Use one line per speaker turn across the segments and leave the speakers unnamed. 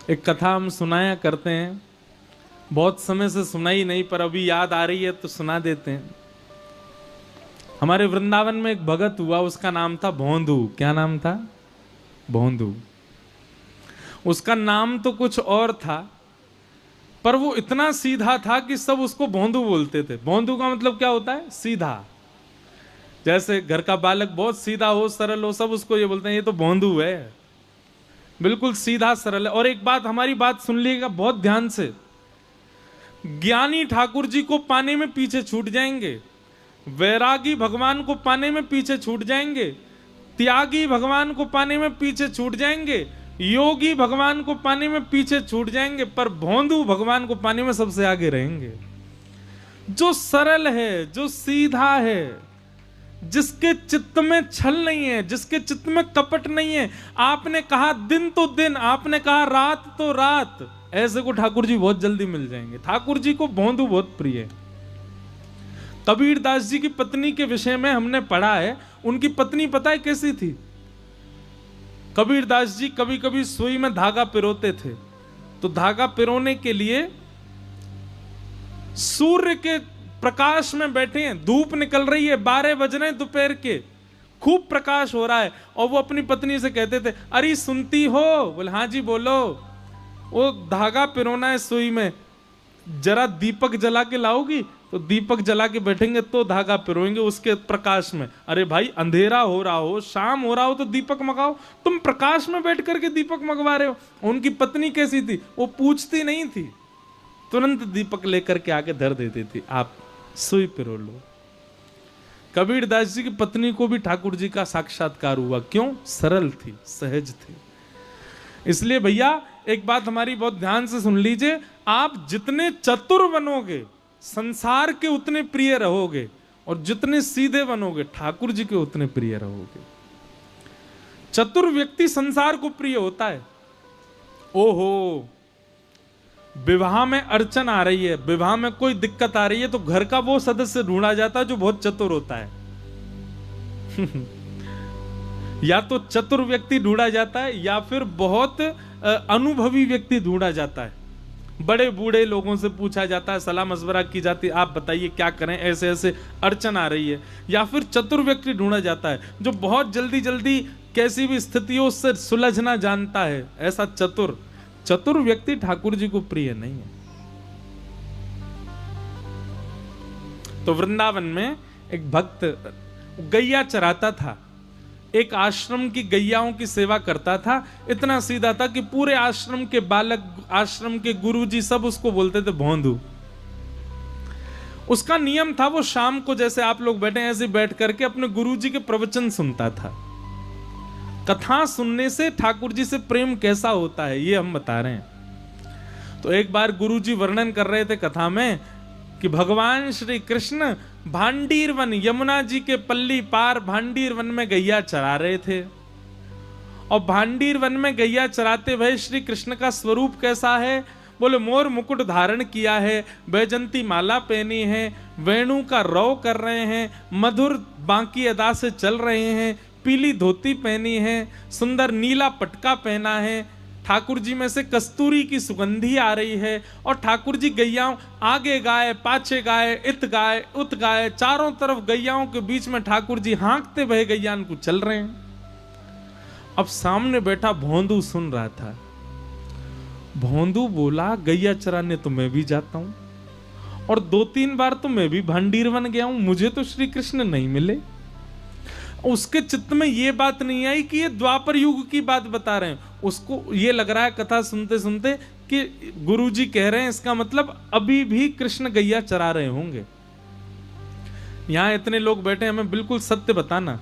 एक कथा हम सुनाया करते हैं, बहुत समय से सुनाई नहीं पर अभी याद आ रही है तो सुना देते हैं। हमारे वृंदावन में एक भगत हुआ, उसका नाम था भोंदू। क्या नाम था? भोंदू। उसका नाम तो कुछ और था, पर वो इतना सीधा था कि सब उसको भोंदू बोलते थे। भोंदू का मतलब क्या होता है? सीधा। जैसे घर का बालक बहुत सीधा हो, सरल हो, सब उसको ये बोलते हैं ये तो भोंदू है, बिल्कुल सीधा सरल है। और एक बात, हमारी बात सुन लीजिएगा बहुत ध्यान से। ज्ञानी ठाकुर जी को पाने में पीछे छूट जाएंगे, वैरागी भगवान को पाने में पीछे छूट जाएंगे, त्यागी भगवान को पाने में पीछे छूट जाएंगे, योगी भगवान को पाने में पीछे छूट जाएंगे, पर भोंदू भगवान को पाने में सबसे आगे रहेंगे। जो सरल है, जो सीधा है, जिसके चित्त में छल नहीं है, जिसके चित्त में कपट नहीं है। आपने कहा दिन तो दिन, आपने कहा रात तो रात, ऐसे को ठाकुर जी बहुत जल्दी मिल जाएंगे। ठाकुर जी को भोंदू बहुत प्रिय है। कबीर दास जी की पत्नी के विषय में हमने पढ़ा है। उनकी पत्नी पता है कैसी थी? कबीर दास जी कभी कभी सुई में धागा पिरोते थे, तो धागा पिरोने के लिए सूर्य के प्रकाश में बैठे हैं, धूप निकल रही है, 12 बज रहे हैं दोपहर के, खूब प्रकाश हो रहा है, और वो अपनी पत्नी से कहते थे अरे सुनती हो? बोले हाँ जी बोलो। वो धागा पिरोना है सुई में, जरा दीपक जला के लाओगी? तो दीपक जला के बैठेंगे तो धागा पिरोएंगे उसके प्रकाश में। अरे भाई अंधेरा हो रहा हो, शाम हो रहा हो तो दीपक मंगाओ, तुम प्रकाश में बैठ करके दीपक मंगवा रहे हो। उनकी पत्नी कैसी थी? वो पूछती नहीं थी, तुरंत दीपक लेकर के आके धर देती थी, आप सुई पिरो लो। कबीर दास जी की पत्नी को भी ठाकुर जी का साक्षात्कार हुआ। क्यों? सरल थी, सहज थी। इसलिए भैया एक बात हमारी बहुत ध्यान से सुन लीजिए, आप जितने चतुर बनोगे संसार के उतने प्रिय रहोगे, और जितने सीधे बनोगे ठाकुर जी के उतने प्रिय रहोगे। चतुर व्यक्ति संसार को प्रिय होता है। ओहो, विवाह में अड़चन आ रही है, विवाह में कोई दिक्कत आ रही है, तो घर का वो सदस्य ढूंढा जाता है जो बहुत चतुर होता है। या तो चतुर व्यक्ति ढूंढा जाता है, या फिर बहुत अनुभवी व्यक्ति ढूंढा जाता है। बड़े बूढ़े लोगों से पूछा जाता है, सलाह मशवरा की जाती है, आप बताइए क्या करें, ऐसे ऐसे अड़चन आ रही है। या फिर चतुर व्यक्ति ढूंढा जाता है जो बहुत जल्दी जल्दी कैसी भी स्थिति हो उससे सुलझना जानता है। ऐसा चतुर व्यक्ति ठाकुर जी को प्रिय नहीं है। तो वृंदावन में एक भक्त गैया चराता था, एक आश्रम की गैयाओं की सेवा करता था। इतना सीधा था कि पूरे आश्रम के बालक, आश्रम के गुरुजी सब उसको बोलते थे भोंदू। उसका नियम था, वो शाम को जैसे आप लोग बैठे ऐसे बैठ करके अपने गुरुजी के प्रवचन सुनता था। कथा सुनने से ठाकुर जी से प्रेम कैसा होता है ये हम बता रहे हैं। तो एक बार गुरुजी वर्णन कर रहे थे कथा में कि भगवान श्री कृष्ण भांडीर वन, यमुना जी के पल्ली पार भांडीर वन में गैया चरा रहे थे। और भांडीर वन में गैया चराते हुए श्री कृष्ण का स्वरूप कैसा है? बोले मोर मुकुट धारण किया है, बैजंती माला पहनी है, वेणु का रौ कर रहे हैं, मधुर बांकी अदा से चल रहे हैं, पीली धोती पहनी है, सुंदर नीला पटका पहना है, ठाकुर जी में से कस्तूरी की सुगंधी आ रही है, और ठाकुर जी गैयाओं आगे गाय, पाछे गाय, इत गाय, उत गाय, चारों तरफ गैयाओं के बीच में ठाकुर जी हाँकते हुए गैयान को चल रहे हैं। अब सामने बैठा भोंदू सुन रहा था। भोंदू बोला गैया चराने तो मैं भी जाता हूं, और 2-3 बार तो मैं भी भांडीर बन गया हूं, मुझे तो श्री कृष्ण नहीं मिले। उसके चित्त में ये बात नहीं आई कि ये द्वापर युग की बात बता रहे हैं। उसको ये लग रहा है कथा सुनते सुनते कि गुरुजी कह रहे हैं, इसका मतलब अभी भी कृष्ण गैया चरा रहे होंगे। यहां इतने लोग बैठे, हमें बिल्कुल सत्य बताना।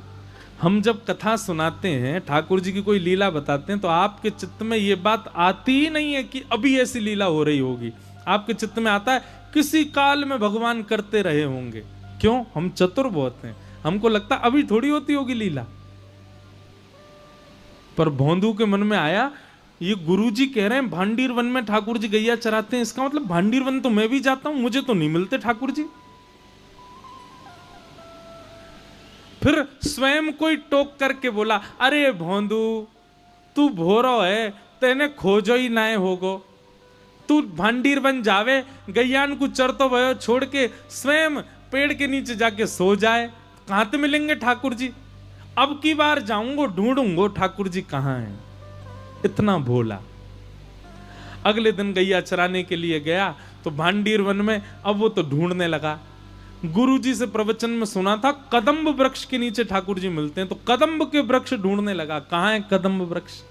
हम जब कथा सुनाते हैं, ठाकुर जी की कोई लीला बताते हैं, तो आपके चित्त में ये बात आती ही नहीं है कि अभी ऐसी लीला हो रही होगी। आपके चित्त में आता है किसी काल में भगवान करते रहे होंगे। क्यों? हम चतुर बहुत हैं, हमको लगता अभी थोड़ी होती होगी लीला। पर भोंदू के मन में आया, ये गुरुजी कह रहे हैं भांडीर वन में ठाकुर जी गैया चराते हैं, इसका मतलब भांडीर वन तो मैं भी जाता हूं, मुझे तो नहीं मिलते ठाकुर जी। फिर स्वयं कोई टोक करके बोला, अरे भोंदू तू भोरो है, तेने खोजो ही नाए होगो। तू भांडीर बन जावे, गैयान को चरतो भयो छोड़ के स्वयं पेड़ के नीचे जाके सो जाए, कहां ते मिलेंगे ठाकुर जी? अब की बार जाऊंगो ढूंढूंगो ठाकुर जी कहां हैं। इतना भोला। अगले दिन गैया चराने के लिए गया तो भांडीर वन में अब वो तो ढूंढने लगा। गुरुजी से प्रवचन में सुना था कदम्ब वृक्ष के नीचे ठाकुर जी मिलते हैं, तो कदम्ब के वृक्ष ढूंढने लगा, कहां है कदम्ब वृक्ष।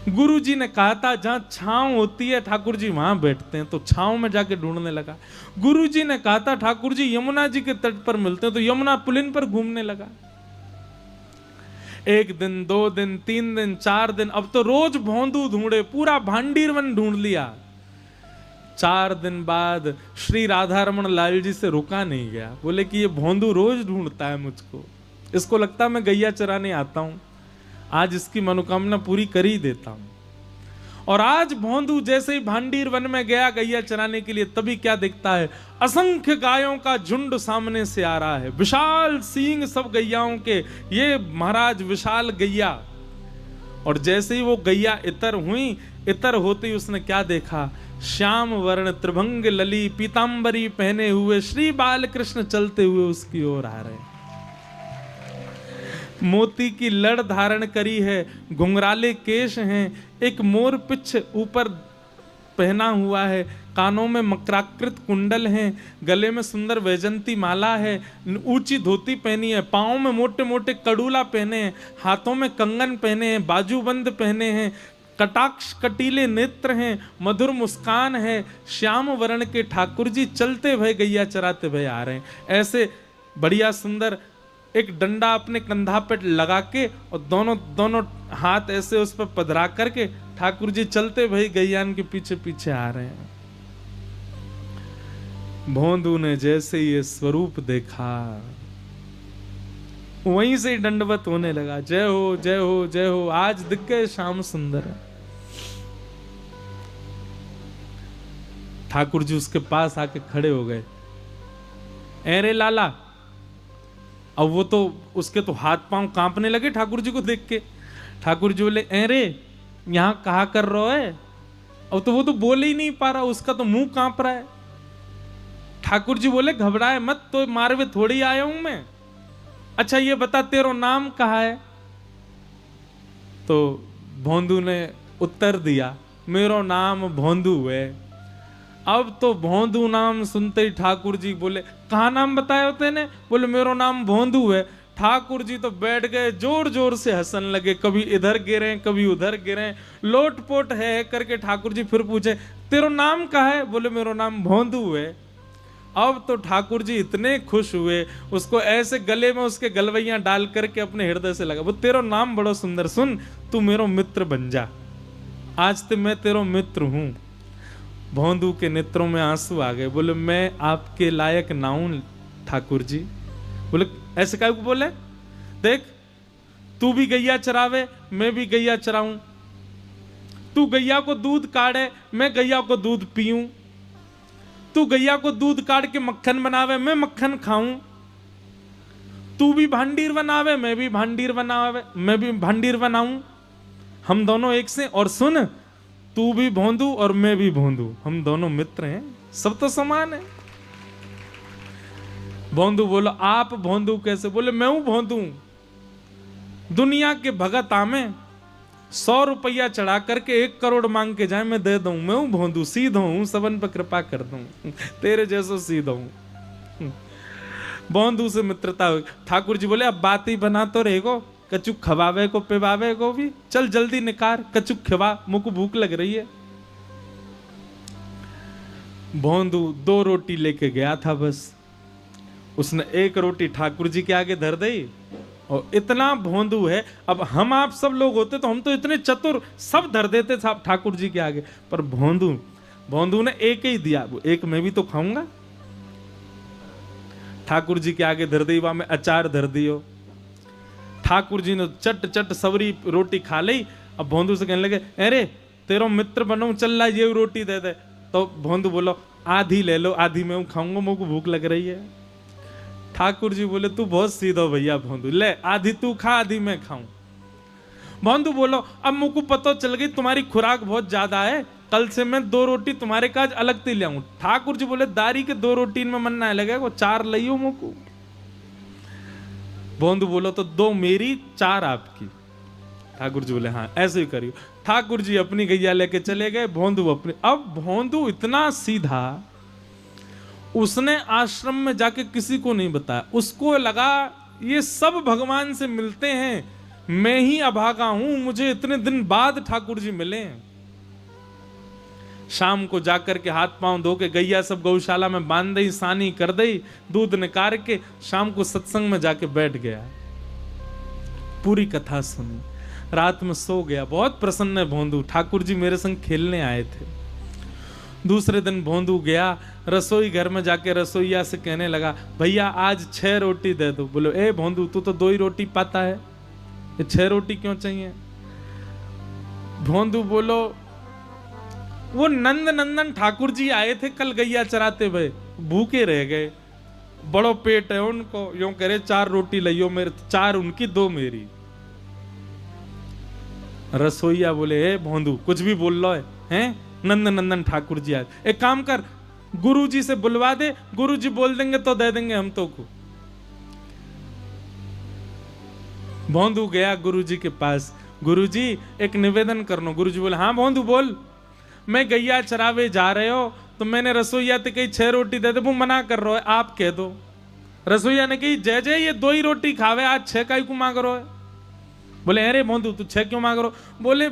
गुरुजी ने कहा था जहां छांव होती है ठाकुर जी वहां बैठते हैं, तो छांव में जाके ढूंढने लगा। गुरुजी ने कहा था ठाकुर जी यमुना जी के तट पर मिलते हैं, तो यमुना पुलिन पर घूमने लगा। 1 दिन 2 दिन 3 दिन 4 दिन, अब तो रोज भोंदू ढूंढे, पूरा भांडीर वन ढूंढ लिया। 4 दिन बाद श्री राधा रमन लाल जी से रुका नहीं गया, बोले कि ये भोंदू रोज ढूंढता है मुझको, इसको लगता है मैं गैया चराने आता हूं, आज इसकी मनोकामना पूरी कर ही देता हूं। और आज भोंदू जैसे ही भांडीर वन में गया गैया चराने के लिए, तभी क्या दिखता है, असंख्य गायों का झुंड सामने से आ रहा है, विशाल सींग सब गैयाओं के, ये महाराज विशाल गैया। और जैसे ही वो गैया इतर हुई, इतर होते ही उसने क्या देखा, श्याम वर्ण त्रिभंग लली पीतांबरी पहने हुए श्री बाल कृष्ण चलते हुए उसकी ओर आ रहे हैं। मोती की लड़ धारण करी है, घुंघराले केश हैं, एक मोर पिछ ऊपर पहना हुआ है, कानों में मकराकृत कुंडल हैं, गले में सुंदर वैजंती माला है, ऊंची धोती पहनी है, पांवों में मोटे मोटे कड़ूला पहने हैं, हाथों में कंगन पहने हैं, बाजूबंद पहने हैं, कटाक्ष कटीले नेत्र हैं, मधुर मुस्कान है, श्याम वर्ण के ठाकुर जी चलते भय गैया चराते भय आ रहे हैं। ऐसे बढ़िया सुंदर एक डंडा अपने कंधा पे लगा के और दोनों हाथ ऐसे उस पर पधरा करके ठाकुर जी चलते भई गैयान के पीछे पीछे आ रहे हैं। भोंदू ने जैसे ये स्वरूप देखा वहीं से दंडवत होने लगा, जय हो जय हो जय हो, आज दिख गए श्याम सुंदर। ठाकुर जी उसके पास आके खड़े हो गए, अरे लाला। अब वो तो उसके तो हाथ पांव कांपने लगे ठाकुर जी को देख के। ठाकुर जी बोले अरे यहां कहा कर रहा है। अब तो वो तो बोल ही नहीं पा रहा, उसका तो मुंह कांप रहा है। ठाकुर जी बोले घबराए मत, तो मारवे थोड़ी आया हूं मैं। अच्छा ये बता तेरा नाम कहा है? तो भोंदू ने उत्तर दिया मेरो नाम भोंदू है। अब तो भोंदू नाम सुनते ही ठाकुर जी बोले कहा नाम बताया होते ने? बोले मेरो नाम भोंदू है। ठाकुर जी तो बैठ गए, जोर जोर से हंसने लगे, कभी इधर गिरे कभी उधर गिरे, लोटपोट है करके ठाकुर जी फिर पूछे तेरा नाम कहा है? बोले मेरो नाम भोंदू है। अब तो ठाकुर जी इतने खुश हुए, उसको ऐसे गले में उसके गलवैयां डाल करके अपने हृदय से लगा, वो तेरा नाम बड़ा सुंदर, सुन तू मेरो मित्र बन जा, आज तो मैं तेरा मित्र हूं। भोंदू के नेत्रों में आंसू आ गए, बोले मैं आपके लायक ना हूं ठाकुर जी। बोले ऐसे काय को बोले? देख तू भी गैया चरावे मैं भी गैया चराऊं, तू गैया को दूध काढ़े मैं गैया को दूध पीऊं, तू गैया को दूध काढ़ के मक्खन बनावे मैं मक्खन खाऊं, तू भी भांडीर बनावे मैं भी भांडीर बनाऊं, हम दोनों एक से। और सुन तू भी भोंदू और मैं भी भोंदू, हम दोनों मित्र हैं, सब तो समान है। भोंदू बोलो आप भोंदू कैसे? बोले मैं हूं भोंदू, दुनिया के भगत आमे 100 रुपया चढ़ा करके 1 करोड़ मांग के जाए मैं दे दूं, मैं हूं भोंदू, सीधा हूं, सबन पर कृपा कर दूं, तेरे जैसो सीधा हूं। भोंदू से मित्रता हुई। ठाकुर जी बोले अब बात ही बना तो रहेगो, कचुक खवावे को पिवावे को भी, चल जल्दी निकार कचुक खवा, मुझको भूख लग रही है। भोंदू 2 रोटी लेके गया था बस, उसने 1 रोटी ठाकुर जी के आगे धर दी। और इतना भोंदू है, अब हम आप सब लोग होते तो हम तो इतने चतुर सब धर देते साहब ठाकुर जी के आगे, पर भोंदू ने 1 ही दिया, 1 मैं भी तो खाऊंगा। ठाकुर जी के आगे धर दी, वहां में अचार धर दियो। ठाकुर जी ने चट चट सबरी रोटी खा ली। अब भोंदू से कहने लगे अरे तेरा मित्र बनूं, चल ला ये रोटी दे दे। तो भोंदू बोलो आधी ले लो, आधी मैं खाऊंगा, मुझको भूख लग रही है। ठाकुर जी बोले तू बहुत सीधा भैया भोंदू, ले आधी तू खा आधी मैं खाऊं। भोंदू बोलो अब मुझको पता चल गई तुम्हारी खुराक बहुत ज्यादा है, कल से मैं 2 रोटी तुम्हारे काज अलग से ले आऊं। ठाकुर जी बोले दारी के 2 रोटी में मन ना लगे, वो 4 लियो मुझको। भोंदू बोलो तो 2 मेरी 4 आपकी। ठाकुर जी बोले हाँ ऐसे ही करियो। ठाकुर जी अपनी गैया लेके चले गए, भोंदू अपनी। अब भोंदू इतना सीधा, उसने आश्रम में जाके किसी को नहीं बताया। उसको लगा ये सब भगवान से मिलते हैं, मैं ही अभागा हूं, मुझे इतने दिन बाद ठाकुर जी मिले। शाम को जाकर के हाथ पांव धो के गैया सब गौशाला में बांध दी, सानी कर दी, दूध निकाल के शाम को सत्संग में जाके बैठ गया। पूरी कथा सुनी, रात में सो गया। बहुत प्रसन्न है भोंदू, ठाकुर जी मेरे संग खेलने आए थे। दूसरे दिन भोंदू गया रसोई घर में, जाके रसोईया से कहने लगा भैया आज 6 रोटी दे दो। बोलो ए भोंदू तू तो 2 ही रोटी पाता है, ये 6 रोटी क्यों चाहिए? भोंदू बोलो वो नंद नंदन ठाकुर जी आए थे कल गैया चराते हुए, भूखे रह गए, बड़ो पेट है उनको, यूं कह रहे 4 रोटी लियो, मेरे 4 उनकी 2 मेरी। रसोईया बोले हे भोंदू कुछ भी बोल लो है, नंद नंदन ठाकुर जी आए, एक काम कर गुरु जी से बुलवा दे, गुरु जी बोल देंगे तो दे देंगे हम तो को। भोंदू गया गुरु जी के पास, गुरु जी एक निवेदन करनो। गुरु जी बोले हाँ भोंदू बोल। मैं गैया चरावे जा रहे हो तो मैंने रसोईया से कही 6 रोटी दे दे, वो मना कर रहा है, आप कह दो। रसोईया ने कही जय जय ये 2 ही रोटी खावे, आज 6 का ही क्यों मांग रहे हो? बोले अरे भोंदू तू 6 क्यों मांग रहे हो? बोले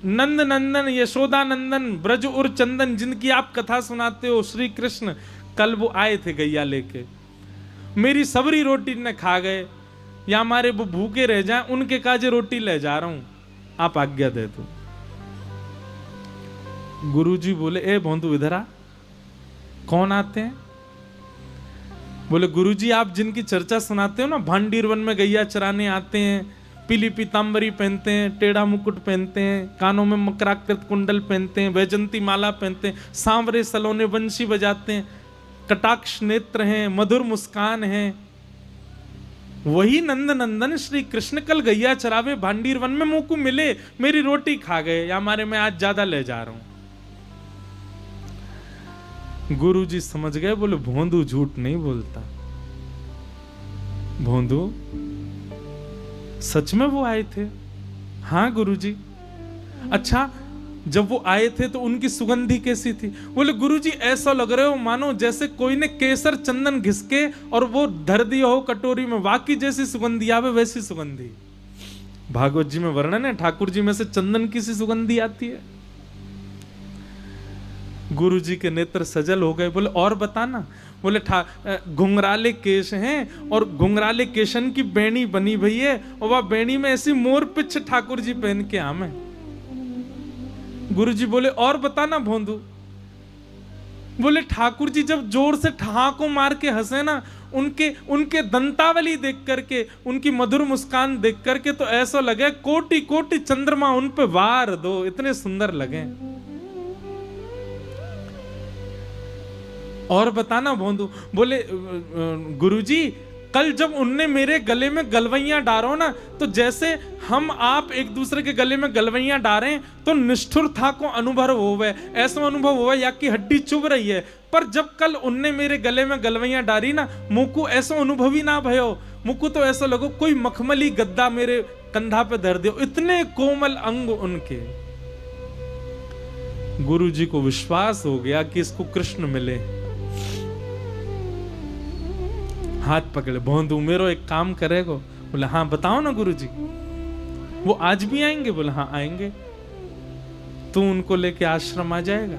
नंद नंदन यशोदा नंदन ब्रज उर चंदन जिनकी आप कथा सुनाते हो श्री कृष्ण, कल वो आए थे गैया लेके, मेरी सबरी रोटी ने खा गए, या हमारे वो भूखे रह जाए, उनके काजे रोटी ले जा रहा हूं, आप आज्ञा दे दो। गुरुजी बोले ए भोंदू इधर आ। कौन आते हैं? बोले गुरुजी आप जिनकी चर्चा सुनाते हो ना, भांडीर वन में गैया चराने आते हैं, पीली पीतांबरी पहनते हैं, टेढ़ा मुकुट पहनते हैं, कानों में मकराकृत कुंडल पहनते हैं, वैजंती माला पहनते हैं, सांवरे सलोने बंशी बजाते हैं, कटाक्ष नेत्र हैं, मधुर मुस्कान है, वही नंद नंदन श्री कृष्ण कल गैया चरावे भांडीर वन में मुंह को मिले, मेरी रोटी खा गए, या हमारे में आज ज्यादा ले जा रहा हूं। गुरुजी समझ गए, बोले भोंदू झूठ नहीं बोलता, भोंदू सच में वो आए थे। हाँ गुरुजी। अच्छा जब वो आए थे तो उनकी सुगंधी कैसी थी? बोले गुरुजी ऐसा लग रहे हो मानो जैसे कोई ने केसर चंदन घिसके और वो धर दिया हो कटोरी में, वाकई जैसी सुगंधी आवे वैसी सुगंधी। भागवत जी में वर्णन है ठाकुर जी में से चंदन की सी सुगंधी आती है। गुरु जी के नेत्र सजल हो गए, बोले और बताना। बोले घुंघराले केश हैं और घुंघराले केशन की बेणी बनी भई है, और वह बेणी में ऐसी मोर पिछ ठाकुर जी पहन के आमे। गुरु जी बोले और बताना भोंदू। बोले ठाकुर जी जब जोर से ठहाको मार के हंसे ना, उनके दंतावली देख करके, उनकी मधुर मुस्कान देख करके तो ऐसा लगे कोटि कोटि चंद्रमा उन पे वार दो, इतने सुंदर लगे। और बताना भोंदू। बोले गुरुजी कल जब उनने मेरे गले में गलवैया डारो ना, तो जैसे हम आप एक दूसरे के गले में गलवैया डारें तो निष्ठुर था को अनुभव होवे, ऐसा अनुभव होवे या कि हड्डी चुभ रही है। पर जब कल उनने मेरे गले में गलवैया डारी ना, मुझको ऐसा अनुभव ही ना भयो, मुझको तो ऐसा लगो कोई मखमली गद्दा मेरे कंधा पे धर दियो, इतने कोमल अंग उनके। गुरु जी को विश्वास हो गया कि इसको कृष्ण मिले। हाथ पकड़े, भोंदू मेरो एक काम करेगो? बोले हाँ बताओ ना गुरुजी। वो आज भी आएंगे? बोले हाँ आएंगे। तू उनको लेके आश्रम आ जाएगा?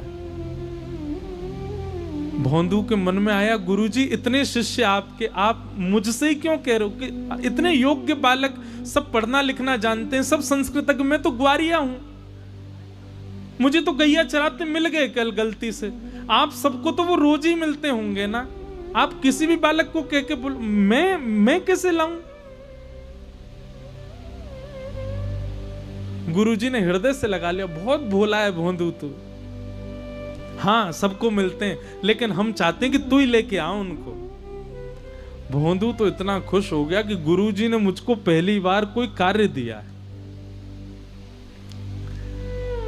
भोंदू के मन में आया गुरुजी इतने शिष्य आपके, आप मुझसे ही क्यों कह रहे हो कि इतने योग्य बालक, सब पढ़ना लिखना जानते हैं, सब संस्कृतज्ञ, मैं तो ग्वारिया हूं, मुझे तो गैया चराते मिल गए कल गलती से, आप सबको तो वो रोज ही मिलते होंगे ना, आप किसी भी बालक को कह के बोल मैं कैसे लाऊं? गुरुजी ने हृदय से लगा लिया, बहुत भोला है भोंदू तू। हाँ सबको मिलते हैं, लेकिन हम चाहते हैं कि तू ही लेके आ उनको। भोंदू तो इतना खुश हो गया कि गुरुजी ने मुझको पहली बार कोई कार्य दिया है।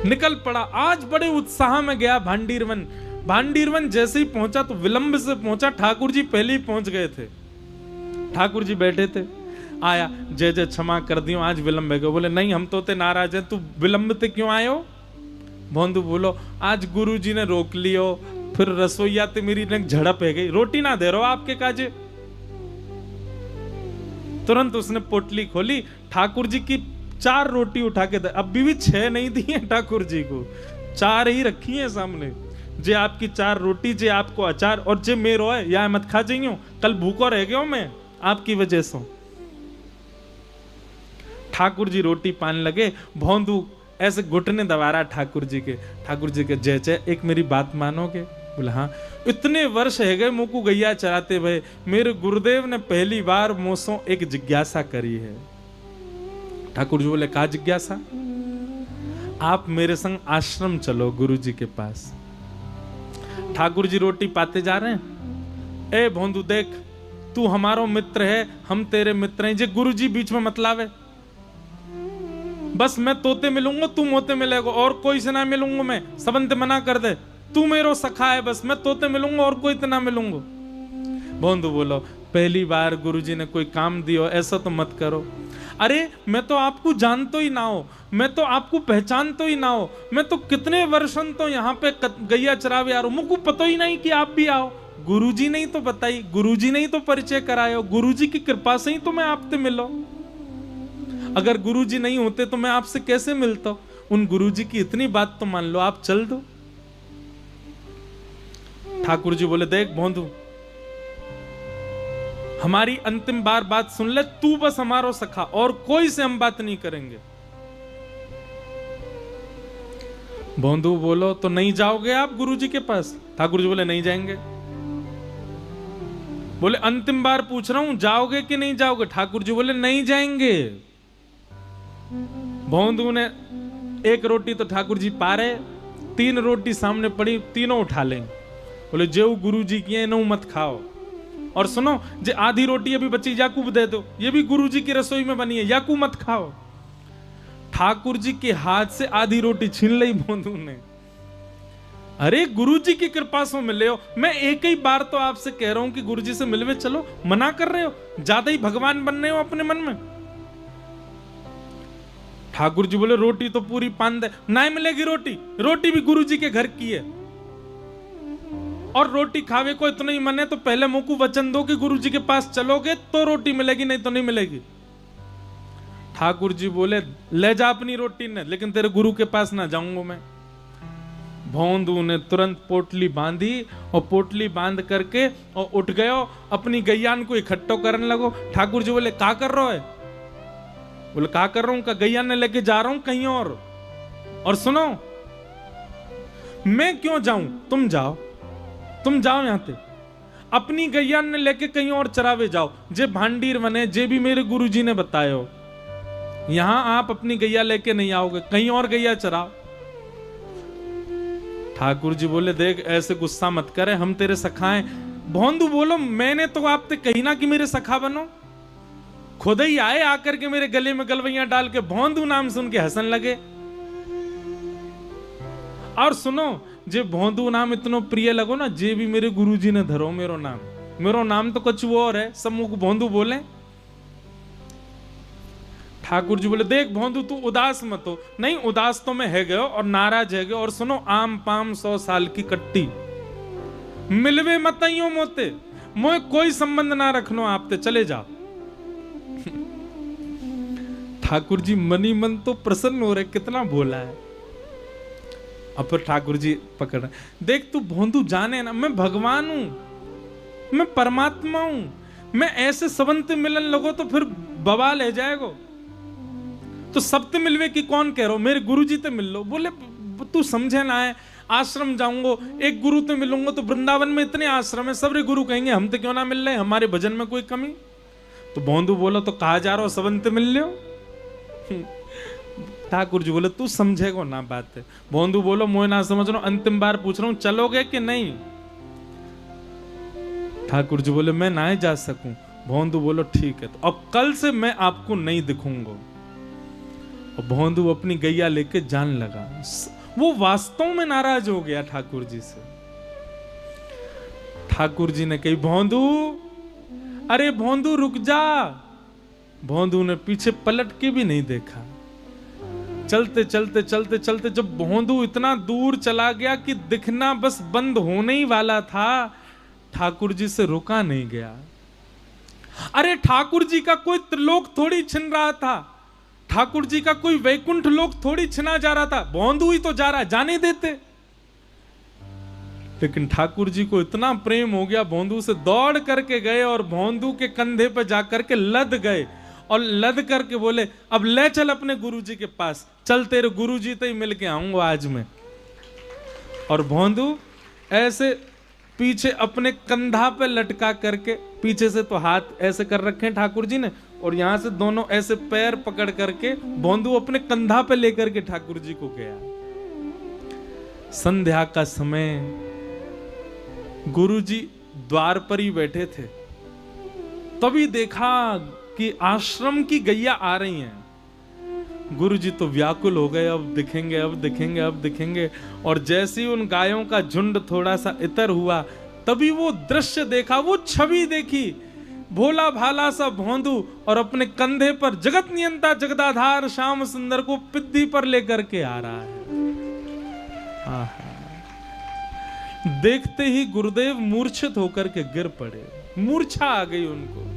निकल पड़ा। आज बड़े उत्साह में गया भांडीरवन। भांडीरवन जैसे ही पहुंचा तो विलंब से पहुंचा, ठाकुर जी पहले ही पहुंच गए थे। ठाकुर जी बैठे थे, आया, जय जय क्षमा कर दियो, आज विलंब है गए। बोले नहीं, हम तो ते नाराज हैं, तू विलंब ते क्यों आयो? भोंदू बोलो, आज गुरु जी ने रोक लियो, फिर रसोईया ते मेरी ने झड़प है गई, रोटी ना दे रहो आपके काजे। तुरंत उसने पोटली खोली, ठाकुर जी की 4 रोटी उठा के दे। अभी भी 6 नहीं दी है ठाकुर जी को, 4 ही रखी है सामने। जे आपकी 4 रोटी, जे आपको अचार, और जे मेरो है या मत खा जाइयो, कल भूखो रह गयो मैं आपकी वजह से। ठाकुर जी रोटी पाने लगे, भोंदू ऐसे घुटने दबा रहा ठाकुर जी के। ठाकुर जी के, जय जय, एक मेरी बात मानोगे? बोला हाँ। इतने वर्ष है गए मुझको गैया चराते भय, मेरे गुरुदेव ने पहली बार मुझसे एक जिज्ञासा करी है। ठाकुर जी बोले, का जिज्ञासा? आप मेरे संग आश्रम चलो गुरु जी के पास। ठाकुर जी रोटी पाते जा रहे हैं। ए भोंदू देख, तू हमारो मित्र है, हम तेरे मित्र हैं, जे गुरु जी बीच में मत लावे। बस मैं तोते मिलूंगा, तू मोते मिलेगा, और कोई से ना मिलूंगा मैं, सबंते मना कर दे। तू मेरो सखा है, बस मैं तोते मिलूंगा और कोई तो ना मिलूंगा। भोंदू बोलो, पहली बार गुरुजी ने कोई काम दियो, ऐसा तो मत करो। अरे मैं तो आपको जानतो ही ना हो, मैं तो आपको पहचानतो ही ना हो, मैं तो कितने वर्षन तो यहाँ पे गैया चरावे आ रहा हूं, मुझको पता ही नहीं कि आप भी आओ। गुरुजी ने ही तो बताई, गुरुजी ने ही तो परिचय करायो, गुरुजी की कृपा से ही तो मैं आपसे मिलो। अगर गुरुजी नहीं होते तो मैं आपसे कैसे मिलता? उन गुरुजी की इतनी बात तो मान लो, आप चल दो। ठाकुर जी बोले, देख भोंदू, हमारी अंतिम बार बात सुन ले, तू बस हमारो सखा, और कोई से हम बात नहीं करेंगे। भोंदू बोलो, तो नहीं जाओगे आप गुरुजी के पास? ठाकुर जी बोले, नहीं जाएंगे। बोले, अंतिम बार पूछ रहा हूं, जाओगे कि नहीं जाओगे? ठाकुर जी बोले, नहीं जाएंगे। भोंदू ने 1 रोटी तो ठाकुर जी पा रहे, 3 रोटी सामने पड़ी, तीनों उठा लेंगे। बोले, जो गुरु जी की है नो मत खाओ, और सुनो, जे आधी रोटी अभी बची याकूब दे दो, ये भी गुरु जी की रसोई में बनी है, याकूब मत खाओ। ठाकुर जी के हाथ से आधी रोटी छीन ली भोंदू ने। अरे गुरु जी की कृपा से मिले हो, मैं एक ही बार तो आपसे कह रहा हूं कि गुरु जी से मिलवे चलो, मना कर रहे हो, ज्यादा ही भगवान बन रहे हो अपने मन में। ठाकुर जी बोले, रोटी तो पूरी पान दे। नहीं मिलेगी रोटी, रोटी भी गुरु जी के घर की है, और रोटी खावे को इतना ही मन है तो पहले मुंह को वचन दो कि गुरु जी के पास चलोगे तो रोटी मिलेगी, नहीं तो नहीं मिलेगी। ठाकुर जी बोले, ले जा अपनी रोटी ने, लेकिन तेरे गुरु के पास ना जाऊंगा मैं। भोंदू ने तुरंत पोटली बांधी, और पोटली बांध करके और उठ गयो, अपनी गैयान को इकट्ठो करने लगो। ठाकुर जी बोले, का कर रहा है? बोले, का कर रहा हूं? का गैया ने लेके जा रहा हूं कहीं और सुनो, मैं क्यों जाऊं, तुम जाओ, तुम जाओ यहां से, अपनी गैया ने लेके कहीं और चरावे जाओ, जे भांडीर बने, जे भी मेरे गुरुजी ने बतायो, यहां आप अपनी गैया लेके नहीं आओगे, कहीं और गैया चराओ। ठाकुर जी बोले, देख ऐसे गुस्सा मत करे, हम तेरे सखा हैं। भोंदू बोलो, मैंने तो आपसे कही ना कि मेरे सखा बनो, खुद ही आए, आकर के मेरे गले में गलवैया डाल के भोंदू नाम सुन के हंसन लगे। और सुनो, जे भोंदू नाम इतनो प्रिय लगो ना, जे भी मेरे गुरुजी ने धरो मेरो नाम तो कुछ और है, सब मुझको भोंदू बोले। ठाकुर जी बोले, देख भोंदू तू उदास मत हो। नहीं, उदास तो मैं है गयो और नाराज है गयो, और सुनो, आम पाम 100 साल की कट्टी, मिलवे मत आइयो मोते, मोए कोई संबंध ना रखनो आपते, चले जाओ। ठाकुर जी मनी मन तो प्रसन्न हो रहे, कितना भोला है। अब फिर ठाकुर जी पकड़, देख तू भोंदू जाने ना, मैं भगवान हूं, मैं परमात्मा हूं, मैं ऐसे सबंत मिलन लगो तो फिर बवाल है जाएगो। तो सबते मिलवे की कौन कह रहा हो, मेरे गुरु जी ते मिल लो। बोले, तू समझे ना है, आश्रम जाऊंगो, एक गुरु ते मिलूंगा तो वृंदावन में इतने आश्रम है, सबरे गुरु कहेंगे हम तो क्यों ना मिल रहे, हमारे भजन में कोई कमी। तो भोंदू बोलो, तो कहा जा रहा हो सबंत मिल लो। ठाकुर जी बोले, तू समझेगो ना बात है। भोंदू बोलो, मोए ना समझ रहा हूं, अंतिम बार पूछ रहा हूं, चलोगे कि नहीं? ठाकुर जी बोले, मैं ना जा सकूं। भोंदू बोलो, ठीक है, तो अब कल से मैं आपको नहीं दिखूंगा। और भोंदू अपनी गैया लेके जान लगा। वो वास्तव में नाराज हो गया ठाकुर जी से। ठाकुर जी ने कही, भोंदू, अरे भोंदू रुक जा। भोंदू ने पीछे पलट के भी नहीं देखा। चलते चलते चलते चलते जब भोंदू इतना दूर चला गया कि दिखना बस बंद होने ही वाला था, ठाकुर जी से रुका नहीं गया। अरे ठाकुर जी का कोई त्रिलोक थोड़ी छिन रहा था, ठाकुर जी का कोई वैकुंठ लोक थोड़ी छिना जा रहा था, भोंदू ही तो जा रहा, जाने देते। लेकिन ठाकुर जी को इतना प्रेम हो गया, भोंदू से दौड़ करके गए और भोंदू के कंधे पर जाकर के लद गए और लद करके बोले, अब ले चल अपने गुरुजी के पास, चल तेरे गुरुजी तो ही मिल के आऊंगा आज मैं। और भोंदू ऐसे पीछे अपने कंधा पे लटका करके, पीछे से तो हाथ ऐसे कर रखे हैं ठाकुर जी ने, और यहां से दोनों ऐसे पैर पकड़ करके भोंदू अपने कंधा पे लेकर के ठाकुर जी को गया। संध्या का समय, गुरुजी द्वार पर ही बैठे थे, तभी देखा कि आश्रम की गैया आ रही हैं। गुरुजी तो व्याकुल हो गए, अब दिखेंगे, अब दिखेंगे, अब दिखेंगे। और जैसे ही उन गायों का झुंड थोड़ा सा इतर हुआ, तभी वो दृश्य देखा, वो छवि देखी, भोला भाला सा भोंदू और अपने कंधे पर जगत नियंता जगदाधार श्याम सुंदर को पिद्दी पर लेकर के आ रहा है। आहा। देखते ही गुरुदेव मूर्छित होकर के गिर पड़े, मूर्छा आ गई उनको।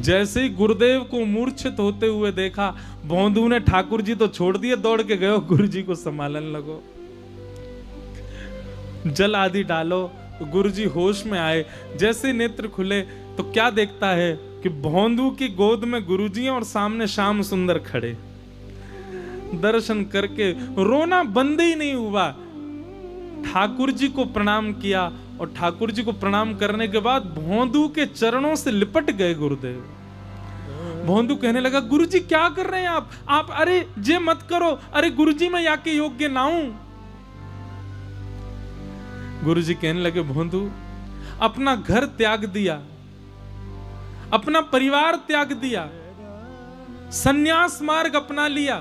जैसे ही गुरुदेव को मूर्छित होते हुए देखा, भोंदू ने ठाकुर जी तो छोड़ दिए, दौड़ के गए गुरु जी को संभालन लगो, जल आदि डालो। गुरु जी होश में आए, जैसे नेत्र खुले तो क्या देखता है कि भोंदू की गोद में गुरु जी और सामने श्याम सुंदर खड़े। दर्शन करके रोना बंद ही नहीं हुआ। ठाकुर जी को प्रणाम किया और ठाकुर जी को प्रणाम करने के बाद भोंदू के चरणों से लिपट गए गुरुदेव। भोंदू कहने लगा, गुरुजी क्या कर रहे हैं आप? अरे जे मत करो, अरे गुरुजी मैं याके योग्य ना हूं। गुरुजी कहने लगे, भोंदू अपना घर त्याग दिया, अपना परिवार त्याग दिया, सन्यास मार्ग अपना लिया,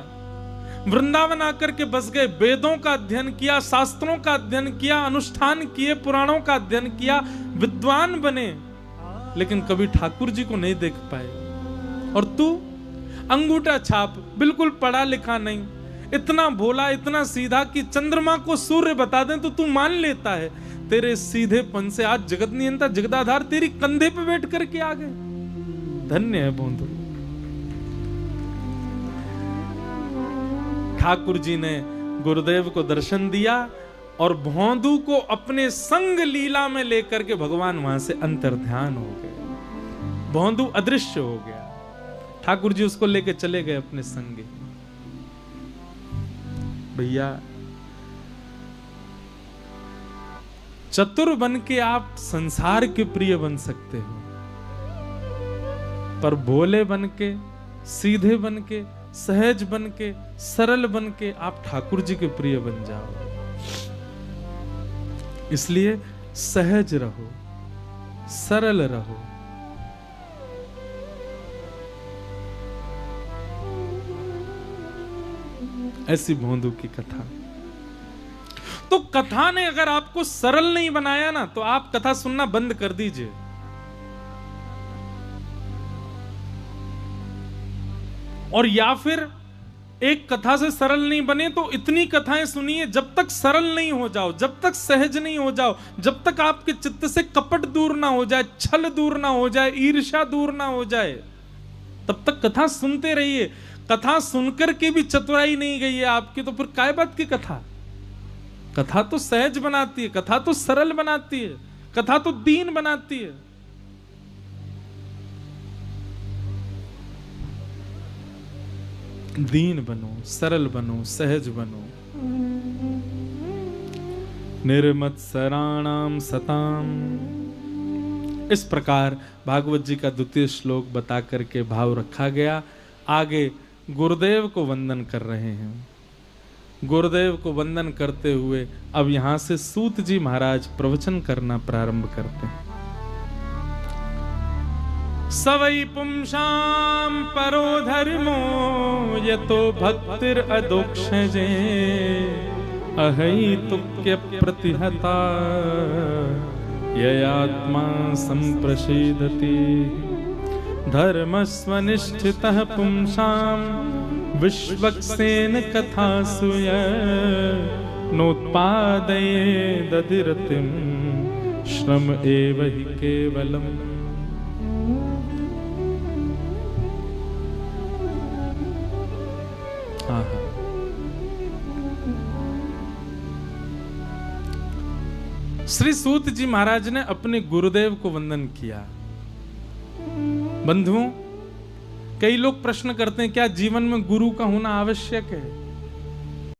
वृंदावन आकर के बस गए, वेदों का अध्ययन किया, शास्त्रों का अध्ययन किया, अनुष्ठान किए, पुराणों का अध्ययन किया, विद्वान बने, लेकिन कभी ठाकुर जी को नहीं देख पाए। और तू अंगूठा छाप, बिल्कुल पढ़ा लिखा नहीं, इतना भोला, इतना सीधा कि चंद्रमा को सूर्य बता दें तो तू मान लेता है। तेरे सीधेपन से आज जगत नियंता जगदाधार तेरी कंधे पे बैठ करके आ गए। धन्य है भोंदू। ठाकुर जी ने गुरुदेव को दर्शन दिया और भोंदू को अपने संग लीला में लेकर के भगवान वहां से अंतर्ध्यान हो गए। भोंदू अदृश्य हो गया, ठाकुर जी उसको लेके चले गए अपने संग। भैया, चतुर बन के आप संसार के प्रिय बन सकते हो, पर भोले बन के, सीधे बन के, सहज बन के, सरल बन के आप ठाकुर जी के प्रिय बन जाओ। इसलिए सहज रहो, सरल रहो। ऐसी भोंदू की कथा। तो कथा ने अगर आपको सरल नहीं बनाया ना, तो आप कथा सुनना बंद कर दीजिए। और या फिर एक कथा से सरल नहीं बने तो इतनी कथाएं सुनिए, जब तक सरल नहीं हो जाओ, जब तक सहज नहीं हो जाओ, जब तक आपके चित्त से कपट दूर ना हो जाए, छल दूर ना हो जाए, ईर्ष्या दूर ना हो जाए, तब तक कथा सुनते रहिए। कथा सुनकर के भी चतुराई नहीं गई है आपकी, तो फिर काय बात की कथा? कथा तो सहज बनाती है, कथा तो सरल बनाती है, कथा तो दीन बनाती है। दीन बनो, सरल बनो, सहज बनो। निर्मत्सराणाम सताम। इस प्रकार भागवत जी का द्वितीय श्लोक बता करके भाव रखा गया। आगे गुरुदेव को वंदन कर रहे हैं। गुरुदेव को वंदन करते हुए अब यहां से सूत जी महाराज प्रवचन करना प्रारंभ करते हैं। सवै पुंसां परो धर्मो यतो भक्तिर अदोक्षजे अहैतुक्य प्रतिहता ययात्मा संप्रसीदति धर्मस्वनिष्ठितः पुंसां विश्वक्सेन कथासु नोत्पादयेदधिरतिं श्रम एव हि केवलम्। श्री सूत जी महाराज ने अपने गुरुदेव को वंदन किया। बंधुओं, कई लोग प्रश्न करते हैं क्या जीवन में गुरु का होना आवश्यक है?